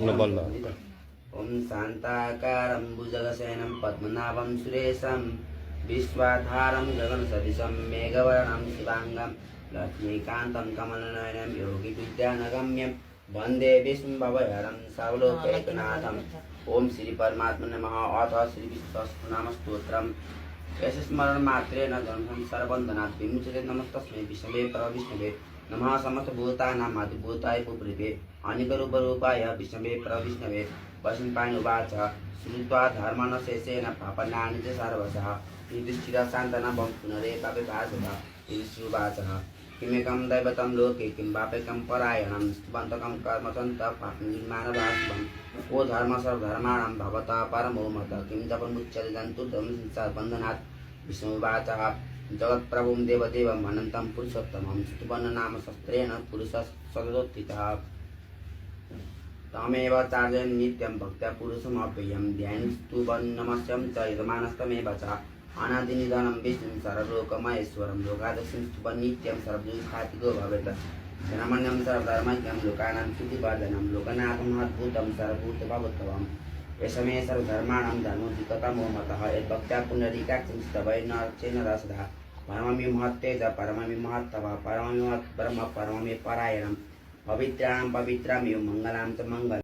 ओम शांताकारं भुजगशयनं पद्मनाभं सुरेशं विश्वाधारं गगनसदृशं मेघवर्णं शिवांगं लक्ष्मीकान्तं कमलनयनं योगिविद्यानगम्यं वन्दे विष्णुभवहरं सर्वलोकैकनाथम्। ओम श्री परमात्मने नमः। अथ श्री विष्णुनामस्तोत्रम्। यस्य स्मरणमात्रेण जन्मं सर्वबन्धनात् विमुच्यते। नमस्तस्मै विष्णवे परविष्णवे नमः। समस्तभूतानामादिभूताय भूपृथे अनेकरूपरूपाय विष्णवे परविष्णवे। वैशम्पायनोवाच श्रुत्वा धर्मणशेषेण पापनानि च सर्वशः युधिष्ठिरशान्तनं पुनरे पापे भासः। युधिष्ठिरुवाचः किमेकं दैवतं लोके किं पापेकं परायणं स्तुवन्तकं कर्मसन्तः पापनिर्माणवासुवम्। ओ धर्म सर्वधर्माणां भवतः परमो मतः किं जपमुच्यते जन्तुर्धर्मसंसारबन्धनात्। विष्णुवाचः जगत्प्रभुं देवदेवम् अनन्तं पुरुषोत्तमं स्तुवन्ननाम शस्त्रेण पुरुषः सदोत्थितः। तमेव चार्यं नित्यं भक्त्या पुरुषमव्ययं ध्यानं स्तुवन्नमस्यं च यजमानस्तमेव च अनादिनिधनं विष्णुं सर्वलोकमहेश्वरं लोकादस्यं स्तुवन् नित्यं सर्वदुःखातिको भवेत्। जनमन्यं सर्वधर्मज्ञं लोकानां स्तुतिवर्धनं लोकनाथं अद्भुतं सर्वभूतभवोत्तमम्। एष मे सर्वधर्माणां धर्मोऽधिकतमो मतः यद्भक्त्या पुण्डरीकाक्षं स्तवैर्न रक्षेण रसदा परममि महत्तेज परममि महत्तव परममि ब्रह्म परममि परायणं पवित्राणां पवित्रमिव मङ्गलां च मङ्गलम्।